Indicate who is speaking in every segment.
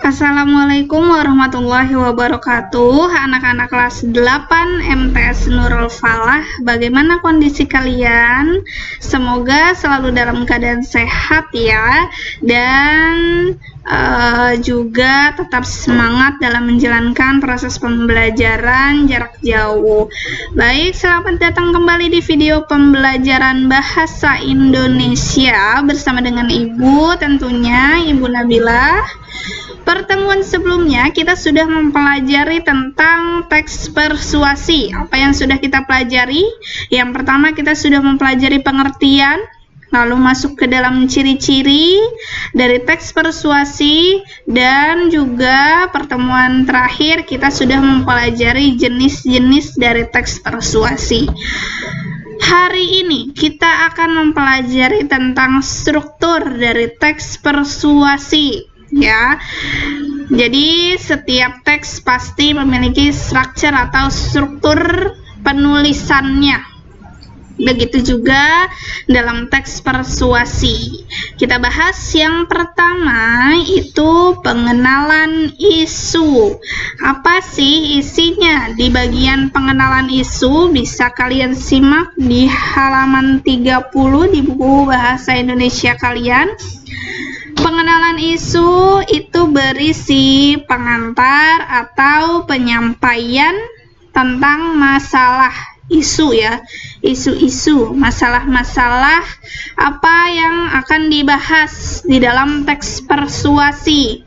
Speaker 1: Assalamualaikum warahmatullahi wabarakatuh. Anak-anak kelas 8 MTS Nurul Falah, bagaimana kondisi kalian? Semoga selalu dalam keadaan sehat ya, dan juga tetap semangat dalam menjalankan proses pembelajaran jarak jauh. Baik, selamat datang kembali di video pembelajaran bahasa Indonesia bersama dengan Ibu, tentunya Ibu Nabilah. Pertemuan sebelumnya kita sudah mempelajari tentang teks persuasi. Apa yang sudah kita pelajari? Yang pertama kita sudah mempelajari pengertian, lalu masuk ke dalam ciri-ciri dari teks persuasi, dan juga pertemuan terakhir kita sudah mempelajari jenis-jenis dari teks persuasi. Hari ini kita akan mempelajari tentang struktur dari teks persuasi. Ya, jadi setiap teks pasti memiliki structure atau struktur penulisannya. Begitu juga dalam teks persuasi. Kita bahas yang pertama itu pengenalan isu. Apa sih isinya? Di bagian pengenalan isu bisa kalian simak di halaman 30 di buku bahasa Indonesia kalian. Pengenalan isu itu berisi pengantar atau penyampaian tentang masalah isu ya, isu-isu, masalah-masalah apa yang akan dibahas di dalam teks persuasi.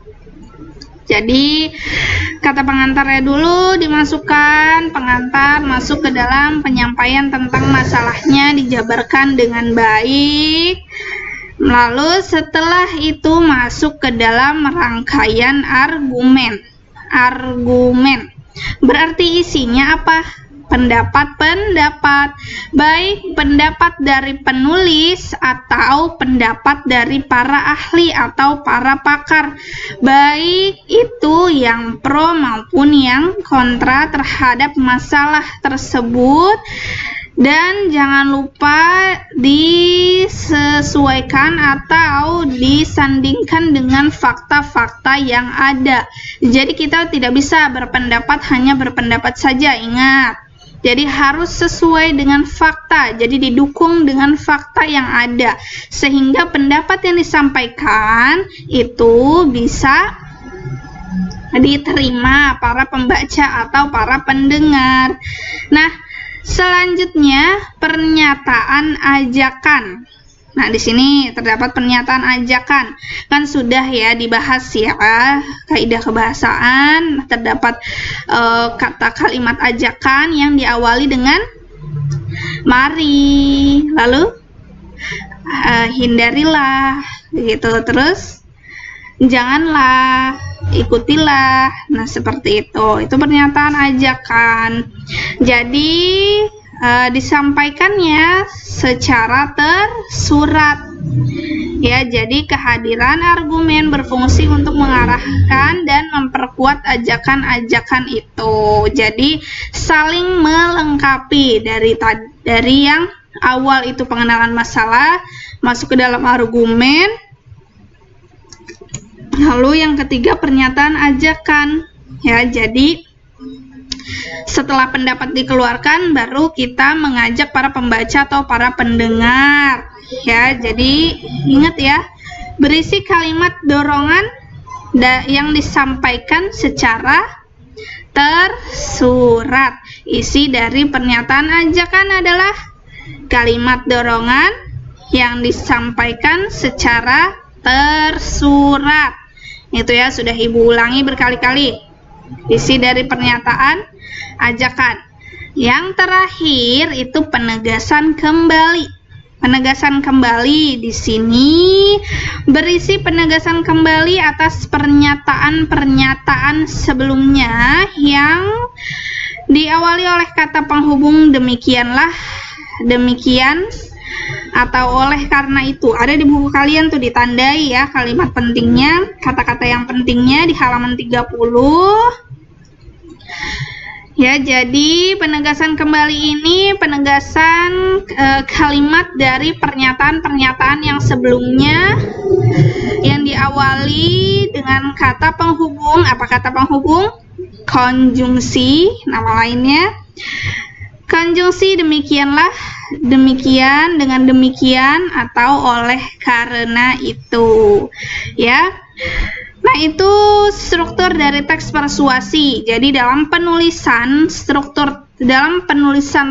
Speaker 1: Jadi kata pengantarnya dulu dimasukkan, pengantar masuk ke dalam penyampaian tentang masalahnya dijabarkan dengan baik. Lalu setelah itu masuk ke dalam rangkaian argumen. Berarti isinya apa? Pendapat-pendapat, baik pendapat dari penulis atau pendapat dari para ahli atau para pakar, baik itu yang pro maupun yang kontra terhadap masalah tersebut. Dan jangan lupa disesuaikan atau disandingkan dengan fakta-fakta yang ada. Jadi kita tidak bisa berpendapat hanya berpendapat saja, ingat. Jadi harus sesuai dengan fakta, jadi didukung dengan fakta yang ada. Sehingga pendapat yang disampaikan itu bisa diterima para pembaca atau para pendengar. Nah, selanjutnya pernyataan ajakan. Nah, di sini terdapat pernyataan ajakan. Kan sudah ya dibahas ya kaidah kebahasaan, terdapat kata kalimat ajakan yang diawali dengan mari, lalu hindarilah gitu, terus janganlah, ikutilah. Nah, seperti itu. Itu pernyataan ajakan. Jadi disampaikannya secara tersurat. Ya, jadi kehadiran argumen berfungsi untuk mengarahkan dan memperkuat ajakan-ajakan itu. Jadi saling melengkapi dari yang awal itu pengenalan masalah, masuk ke dalam argumen. Lalu yang ketiga pernyataan ajakan. Ya, jadi setelah pendapat dikeluarkan baru kita mengajak para pembaca atau para pendengar. Ya, jadi ingat ya, berisi kalimat dorongan yang disampaikan secara tersurat. Isi dari pernyataan ajakan adalah kalimat dorongan yang disampaikan secara tersurat. Itu ya, sudah Ibu ulangi berkali-kali. Isi dari pernyataan ajakan. Yang terakhir itu penegasan kembali. Penegasan kembali di sini berisi penegasan kembali atas pernyataan-pernyataan sebelumnya yang diawali oleh kata penghubung demikianlah, demikian, atau oleh karena itu. Ada di buku kalian tuh ditandai ya kalimat pentingnya, kata-kata yang pentingnya di halaman 30. Ya, jadi penegasan kembali ini penegasan kalimat dari pernyataan-pernyataan yang sebelumnya yang diawali dengan kata penghubung. Apa kata penghubung? Konjungsi, nama lainnya. Konjungsi demikianlah, demikian, dengan demikian, atau oleh karena itu. Ya. Nah, itu struktur dari teks persuasi. Jadi dalam penulisan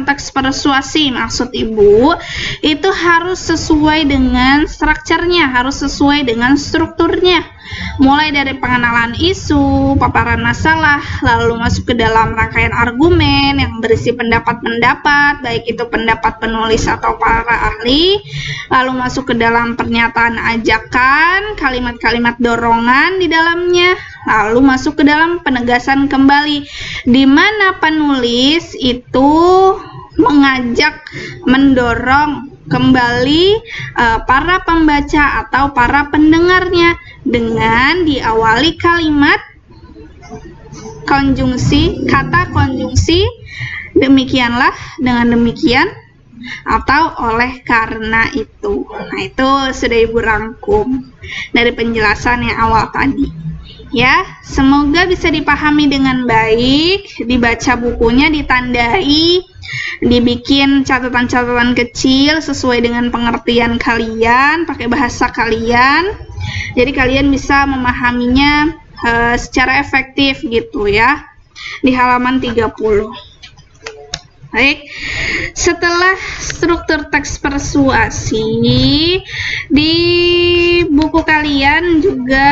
Speaker 1: teks persuasi maksud Ibu itu harus sesuai dengan strukturnya, harus sesuai dengan strukturnya. Mulai dari pengenalan isu, paparan masalah, lalu masuk ke dalam rangkaian argumen yang berisi pendapat-pendapat, baik itu pendapat penulis atau para ahli, lalu masuk ke dalam pernyataan ajakan, kalimat-kalimat dorongan di dalamnya, lalu masuk ke dalam penegasan kembali, di mana penulis itu mengajak, mendorong kembali para pembaca atau para pendengarnya dengan diawali kalimat konjungsi, kata konjungsi, demikianlah, dengan demikian, atau oleh karena itu. Nah, itu sudah Ibu rangkum dari penjelasan yang awal tadi. Ya, semoga bisa dipahami dengan baik, dibaca bukunya, ditandai, dibikin catatan-catatan kecil sesuai dengan pengertian kalian, pakai bahasa kalian. Jadi kalian bisa memahaminya secara efektif gitu ya. Di halaman 30. Baik, setelah struktur teks persuasi, di buku kalian juga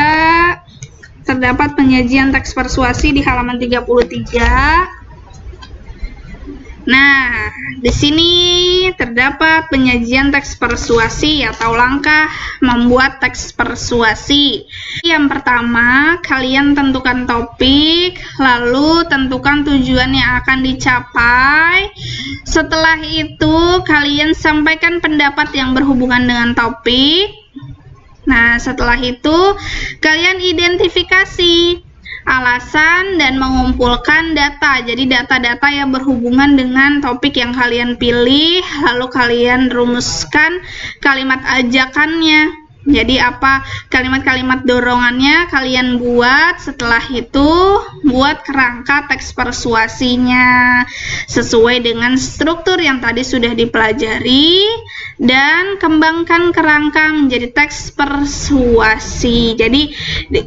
Speaker 1: terdapat penyajian teks persuasi di halaman 33. Nah, di sini terdapat penyajian teks persuasi atau langkah membuat teks persuasi. Yang pertama, kalian tentukan topik, lalu tentukan tujuan yang akan dicapai. Setelah itu, kalian sampaikan pendapat yang berhubungan dengan topik. Nah, setelah itu, kalian identifikasi alasan dan mengumpulkan data. Jadi data-data yang berhubungan dengan topik yang kalian pilih, lalu kalian rumuskan kalimat ajakannya. Jadi apa kalimat-kalimat dorongannya kalian buat, setelah itu buat kerangka teks persuasinya sesuai dengan struktur yang tadi sudah dipelajari dan kembangkan kerangka menjadi teks persuasi. Jadi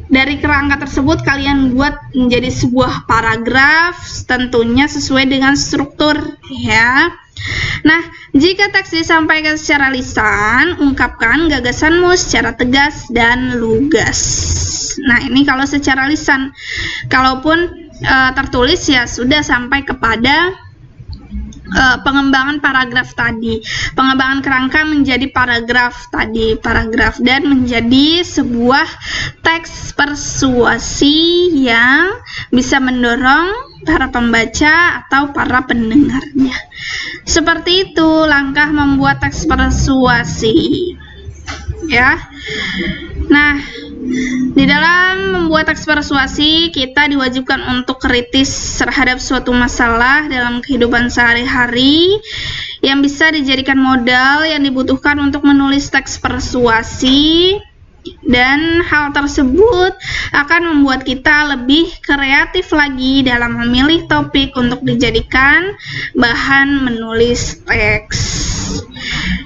Speaker 1: dari kerangka tersebut kalian buat menjadi sebuah paragraf, tentunya sesuai dengan struktur ya. Nah, jika teks disampaikan secara lisan, ungkapkan gagasanmu secara tegas dan lugas. Nah, ini kalau secara lisan. Kalaupun tertulis ya sudah sampai kepada pengembangan paragraf tadi, pengembangan kerangka menjadi paragraf tadi, paragraf, dan menjadi sebuah teks persuasi yang bisa mendorong para pembaca atau para pendengarnya. Seperti itu langkah membuat teks persuasi ya. Nah, di dalam membuat teks persuasi kita diwajibkan untuk kritis terhadap suatu masalah dalam kehidupan sehari-hari yang bisa dijadikan modal yang dibutuhkan untuk menulis teks persuasi. Dan hal tersebut akan membuat kita lebih kreatif lagi dalam memilih topik untuk dijadikan bahan menulis teks.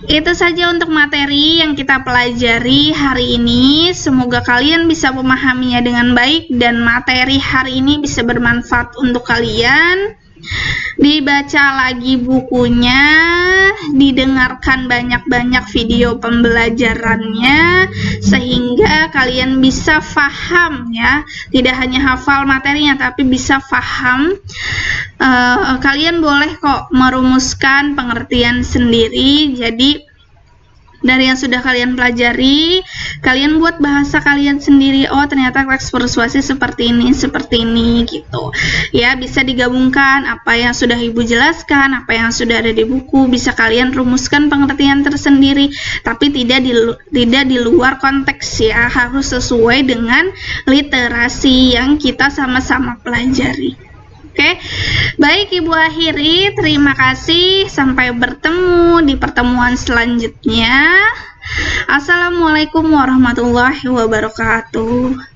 Speaker 1: Itu saja untuk materi yang kita pelajari hari ini. Semoga kalian bisa memahaminya dengan baik dan materi hari ini bisa bermanfaat untuk kalian. Dibaca lagi bukunya, didengarkan banyak-banyak video pembelajarannya sehingga kalian bisa paham ya, tidak hanya hafal materinya tapi bisa paham. Kalian boleh kok merumuskan pengertian sendiri. Jadi dari yang sudah kalian pelajari, kalian buat bahasa kalian sendiri. Oh, ternyata teks persuasi seperti ini gitu. Ya, bisa digabungkan apa yang sudah Ibu jelaskan, apa yang sudah ada di buku, bisa kalian rumuskan pengertian tersendiri, tapi tidak di luar konteks ya, harus sesuai dengan literasi yang kita sama-sama pelajari. Oke, baik Ibu akhiri, terima kasih, sampai bertemu di pertemuan selanjutnya. Assalamualaikum warahmatullahi wabarakatuh.